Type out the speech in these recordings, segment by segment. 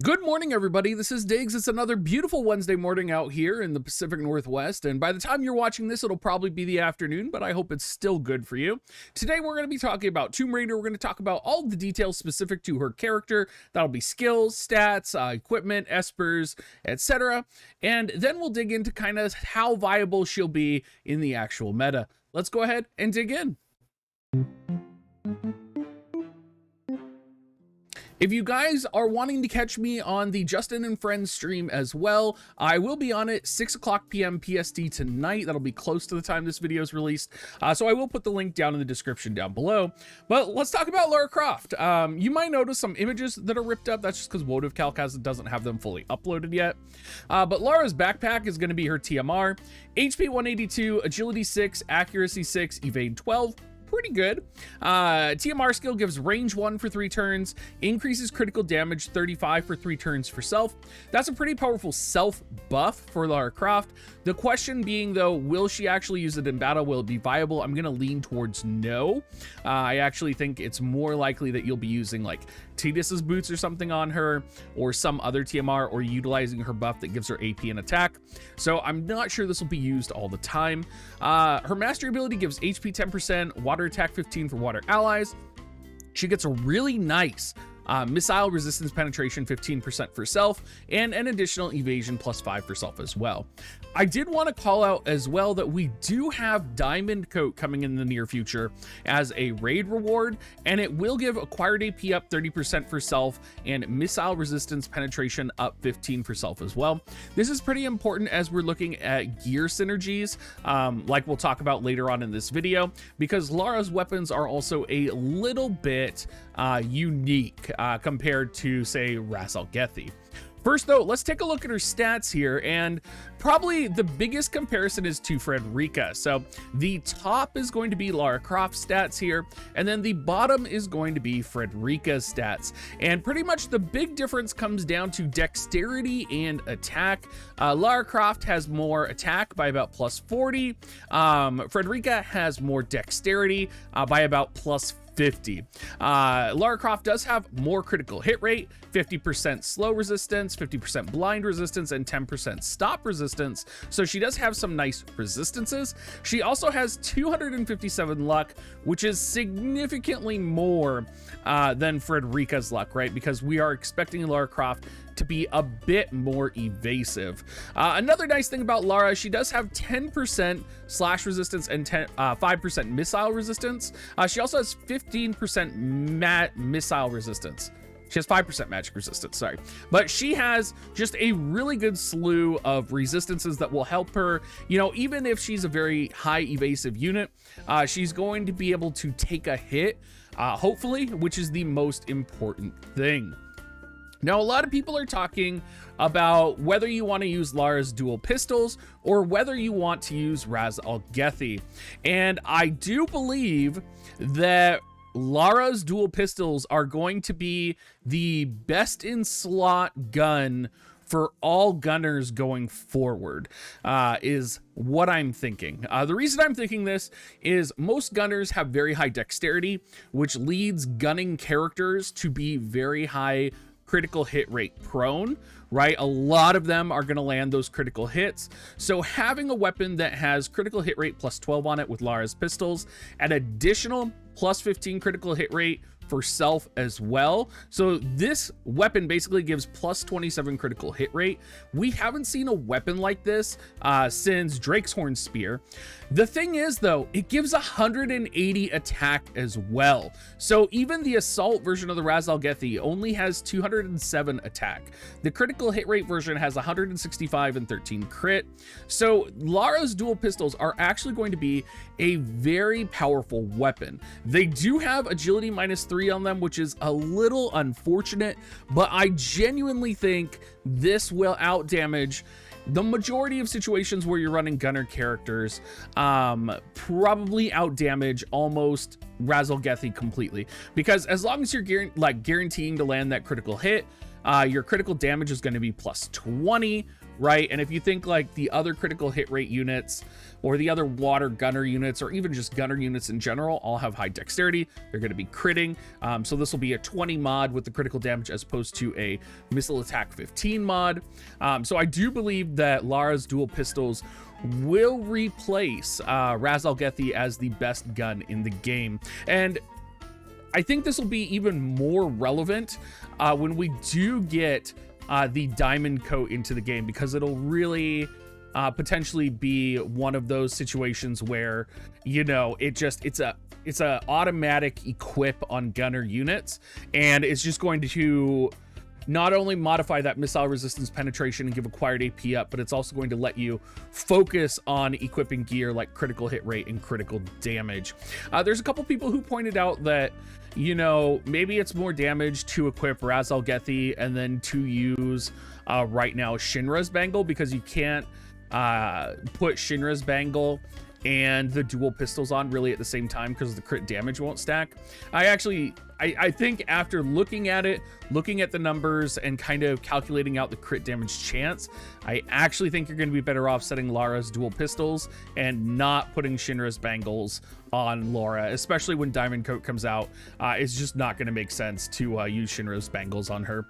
Good morning, everybody. This is Diggs. It's another beautiful Wednesday morning out here in the Pacific Northwest. And by the time you're watching this, it'll probably be the afternoon, but I hope it's still good for you. Today, we're going to be talking about Tomb Raider. We're going to talk about all the details specific to her character. That'll be skills, stats, equipment, espers, etc. And then we'll dig into kind of how viable she'll be in the actual meta. Let's go ahead and dig in. If you guys are wanting to catch me on the Justin and Friends stream as well, I will be on it 6 o'clock p.m. PST tonight. That'll be close to the time this video is released. So I will put the link down in the description down below. But let's talk about Lara Croft. You might notice some images that are ripped up. That's just because WoTV doesn't have them fully uploaded yet. But Lara's backpack is going to be her TMR. HP 182, Agility 6, Accuracy 6, Evade 12. Pretty good. TMR skill gives range 1 for 3 turns, increases critical damage 35 for 3 turns for self. That's a pretty powerful self buff for Lara Croft. The question being though, will she actually use it in battle? Will it be viable? I'm gonna lean towards no. I actually think it's more likely that you'll be using like Tidus's boots or something on her, or some other TMR, or utilizing her buff that gives her AP and attack. So I'm not sure this will be used all the time. Her mastery ability gives HP 10%, water attack 15 for water allies. She gets a really nice missile resistance penetration 15% for self, and an additional evasion +5 for self as well. I did want to call out as well that we do have Diamond Coat coming in the near future as a raid reward, and it will give acquired AP up 30% for self and missile resistance penetration up 15 for self as well. This is pretty important as we're looking at gear synergies, like we'll talk about later on in this video, because Lara's weapons are also a little bit unique compared to, say, Ras Abilities. First, though, let's take a look at her stats here, and probably the biggest comparison is to Frederica. So the top is going to be Lara Croft's stats here, and then the bottom is going to be Frederica's stats. And pretty much the big difference comes down to dexterity and attack. Lara Croft has more attack by about +40. Frederica has more dexterity by about +50. Lara Croft does have more critical hit rate, 50% slow resistance, 50% blind resistance, and 10% stop resistance. So she does have some nice resistances. She also has 257 luck, which is significantly more than Frederica's luck, right? Because we are expecting Lara Croft to be a bit more evasive. Another nice thing about Lara, she does have 10% slash resistance and 5% missile resistance. She also has 15% missile resistance. She has 5% magic resistance, sorry. But she has just a really good slew of resistances that will help her, you know, even if she's a very high evasive unit, she's going to be able to take a hit, hopefully, which is the most important thing. Now, a lot of people are talking about whether you want to use Lara's dual pistols or whether you want to use Ras Abilities. And I do believe that Lara's dual pistols are going to be the best in slot gun for all gunners going forward, is what I'm thinking. The reason I'm thinking this is most gunners have very high dexterity, which leads gunning characters to be very high critical hit rate prone, right? A lot of them are going to land those critical hits. So having a weapon that has critical hit rate +12 on it with Lara's pistols, an additional +15 critical hit rate for self as well. So this weapon basically gives +27 critical hit rate. We haven't seen a weapon like this since Drake's Horn Spear. The thing is though, it gives 180 attack as well. So even the assault version of the Ras Abilities only has 207 attack. The critical hit rate version has 165 and 13 crit. So Lara's dual pistols are actually going to be a very powerful weapon. They do have agility -3 on them, which is a little unfortunate, but I genuinely think this will out damage the majority of situations where you're running gunner characters, probably out damage almost Ras Abilities completely, because as long as you're guaranteeing to land that critical hit, your critical damage is going to be +20 right? And if you think like the other critical hit rate units or the other water gunner units or even just gunner units in general all have high dexterity, they're going to be critting. So this will be a 20 mod with the critical damage as opposed to a missile attack 15 mod. So I do believe that Lara's dual pistols will replace Ras Algethi as the best gun in the game. And I think this will be even more relevant when we do get the diamond coat into the game, because it'll really potentially be one of those situations where, you know, it's a automatic equip on gunner units, and it's just going to not only modify that missile resistance penetration and give acquired AP up, but it's also going to let you focus on equipping gear like critical hit rate and critical damage. There's a couple people who pointed out that, you know, maybe it's more damage to equip Ras Algethi and then to use right now Shinra's Bangle, because you can't put Shinra's Bangle and the dual pistols on really at the same time because the crit damage won't stack. I think after looking at it, looking at the numbers and kind of calculating out the crit damage chance, I actually think you're going to be better off setting Lara's dual pistols and not putting Shinra's Bangles on Lara, especially when Diamond Coat comes out. It's just not going to make sense to use Shinra's Bangles on her.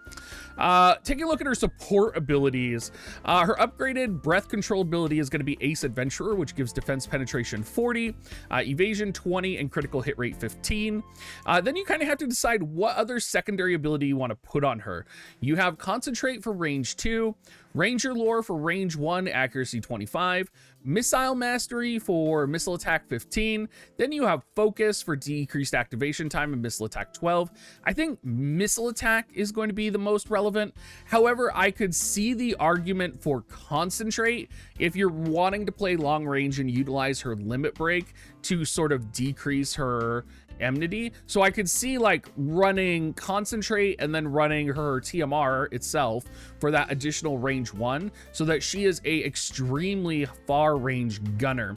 Taking a look at her support abilities, her upgraded breath control ability is going to be Ace Adventurer, which gives defense penetration 40, evasion 20, and critical hit rate 15. Then you kind of have to decide what other secondary ability you want to put on her. You have Concentrate for range 2, Ranger Lore for range 1, accuracy 25, Missile Mastery for missile attack 15. Then you have Focus for decreased activation time and missile attack 12. I think missile attack is going to be the most relevant. However, I could see the argument for Concentrate if you're wanting to play long range and utilize her limit break to sort of decrease her enmity. So I could see like running Concentrate and then running her TMR itself for that additional range 1, so that she is a extremely far range gunner.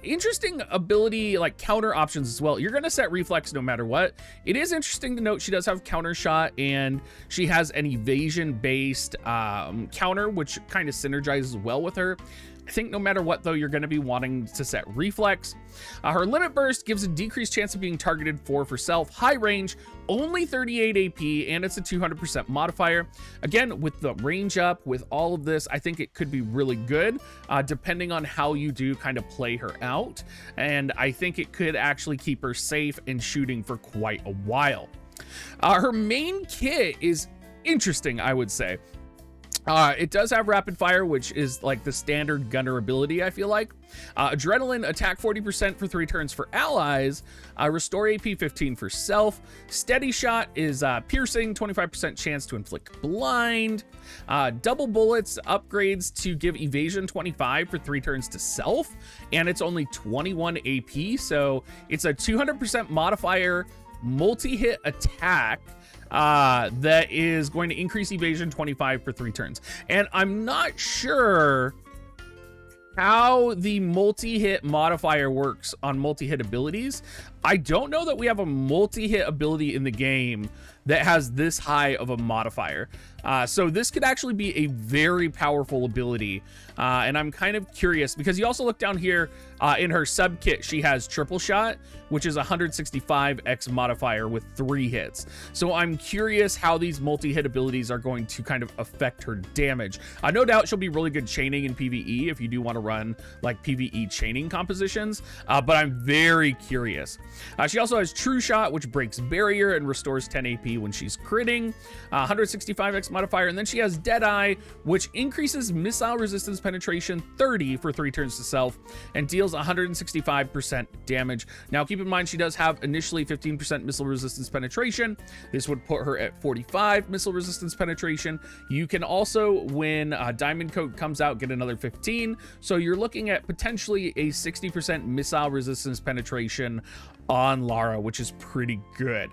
Interesting ability, like counter options as well. You're going to set reflex no matter what. It is interesting to note she does have counter shot, and she has an evasion based counter, which kind of synergizes well with her. I think no matter what, though, you're going to be wanting to set reflex. Her limit burst gives a decreased chance of being targeted for self. High range, only 38 AP, and it's a 200% modifier. Again, with the range up, with all of this, I think it could be really good, depending on how you do kind of play her out. And I think it could actually keep her safe and shooting for quite a while. Her main kit is interesting, I would say. It does have rapid fire, which is like the standard gunner ability, I feel like. Adrenaline, attack 40% for 3 turns for allies. Restore AP 15 for self. Steady shot is piercing, 25% chance to inflict blind. Double bullets upgrades to give evasion 25 for 3 turns to self, and it's only 21 AP, so it's a 200% modifier multi-hit attack that is going to increase evasion 25 for 3 turns. And I'm not sure how the multi-hit modifier works on multi-hit abilities. I don't know that we have a multi-hit ability in the game that has this high of a modifier. So this could actually be a very powerful ability. And I'm kind of curious because you also look down here in her sub kit, she has triple shot, which is 165x modifier with 3 hits. So I'm curious how these multi-hit abilities are going to kind of affect her damage. No doubt she'll be really good chaining in PvE if you do want to run like PvE chaining compositions, but I'm very curious. She also has true shot, which breaks barrier and restores 10 AP when she's critting, 165x modifier, and then she has Deadeye, which increases missile resistance penetration 30 for 3 turns to self and deals 165% damage. Now keep in mind she does have initially 15% missile resistance penetration. This would put her at 45 missile resistance penetration. You can also, when Diamond Coat comes out, get another 15, so you're looking at potentially a 60% missile resistance penetration on Lara, which is pretty good.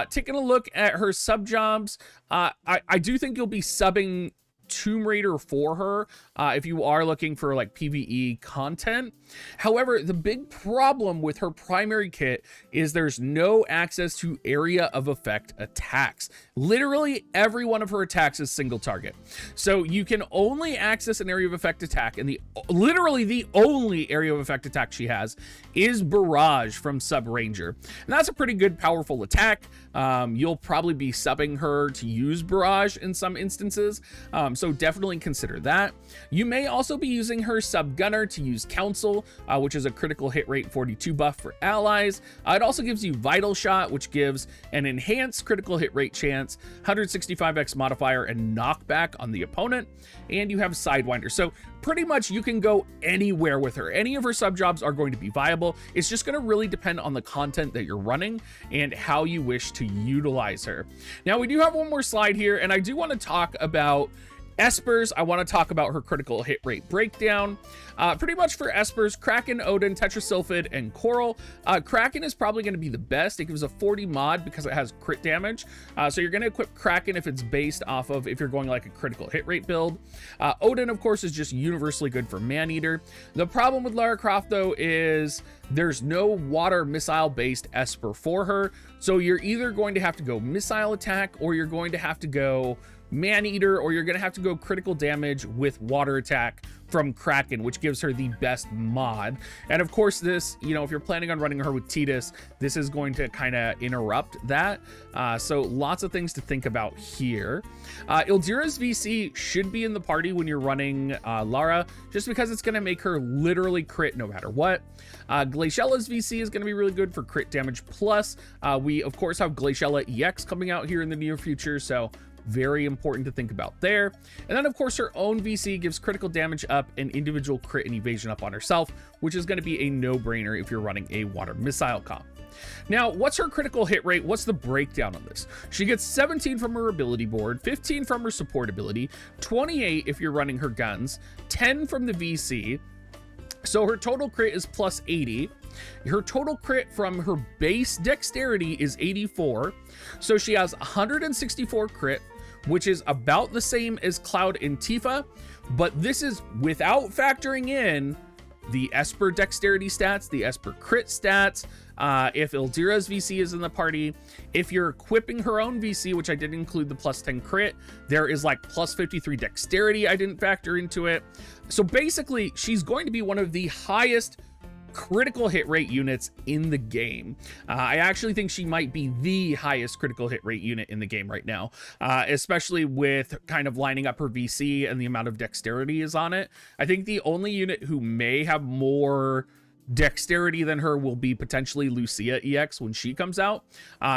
Taking a look at her sub jobs, I do think you'll be subbing Tomb Raider for her if you are looking for like PvE content. However, the big problem with her primary kit is there's no access to area of effect attacks. Literally every one of her attacks is single target. So you can only access an area of effect attack, and literally the only area of effect attack she has is Barrage from Sub Ranger. And that's a pretty good, powerful attack. You'll probably be subbing her to use Barrage in some instances, so definitely consider that. You may also be using her Sub Gunner to use Council, which is a critical hit rate 42 buff for allies. It also gives you Vital Shot, which gives an enhanced critical hit rate chance, 165x modifier, and knockback on the opponent. And you have Sidewinder. So pretty much you can go anywhere with her. Any of her sub jobs are going to be viable. It's just going to really depend on the content that you're running and how you wish to utilize her. Now, we do have one more slide here, and I do want to talk about Espers. I want to talk about her critical hit rate breakdown. Pretty much for Espers, Kraken, Odin, Tetrasylphid, and Coral. Kraken is probably going to be the best. It gives a 40 mod because it has crit damage. So you're going to equip Kraken if it's based off of if you're going like a critical hit rate build. Odin, of course, is just universally good for Maneater. The problem with Lara Croft, though, is there's no water missile-based Esper for her. So you're either going to have to go missile attack, or you're going to have to go Maneater, or you're going to have to go critical damage with water attack from Kraken, which gives her the best mod. And of course, this, you know, if you're planning on running her with Tidus, this is going to kind of interrupt that. So lots of things to think about here. Ildira's VC should be in the party when you're running Lara, just because it's going to make her literally crit no matter what. Glaciela's VC is going to be really good for crit damage plus. We, of course, have Glaciela EX coming out here in the near future, so very important to think about there. And then, of course, her own VC gives critical damage up and individual crit and evasion up on herself, which is going to be a no-brainer if you're running a water missile comp. Now, what's her critical hit rate? What's the breakdown on this? She gets 17 from her ability board, 15 from her support ability, 28 if you're running her guns, 10 from the VC. So her total crit is plus 80. Her total crit from her base dexterity is 84. So she has 164 crit, which is about the same as Cloud and Tifa, but this is without factoring in the Esper dexterity stats, the Esper crit stats, if Ildira's VC is in the party. If you're equipping her own VC, which I did include the plus 10 crit, there is like plus 53 dexterity I didn't factor into it. So basically, she's going to be one of the highest critical hit rate units in the game. I actually think she might be the highest critical hit rate unit in the game right now, especially with kind of lining up her VC and the amount of dexterity is on it. I think the only unit who may have more dexterity than her will be potentially Lucia EX when she comes out.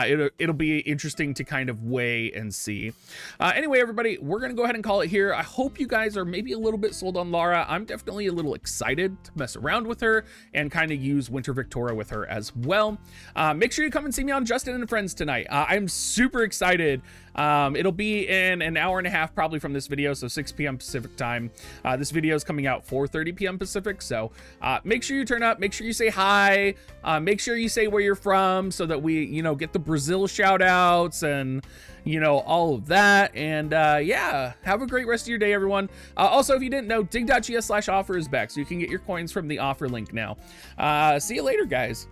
It'll be interesting to kind of weigh and see. Anyway, everybody, we're gonna go ahead and call it here. I hope you guys are maybe a little bit sold on Lara. I'm definitely a little excited to mess around with her and kind of use Winter Victoria with her as well. Make sure you come and see me on Justin and Friends tonight. I'm super excited. It'll be in an hour and a half probably from this video, so 6 p.m. Pacific time. This video is coming out 4:30 p.m. Pacific, so make sure you turn up, make sure you say hi, make sure you say where you're from so that we, you know, get the Brazil shout outs and, you know, all of that. And yeah, have a great rest of your day, everyone. Also, if you didn't know, dig.gs/offer is back, so you can get your coins from the offer link now. See you later, guys.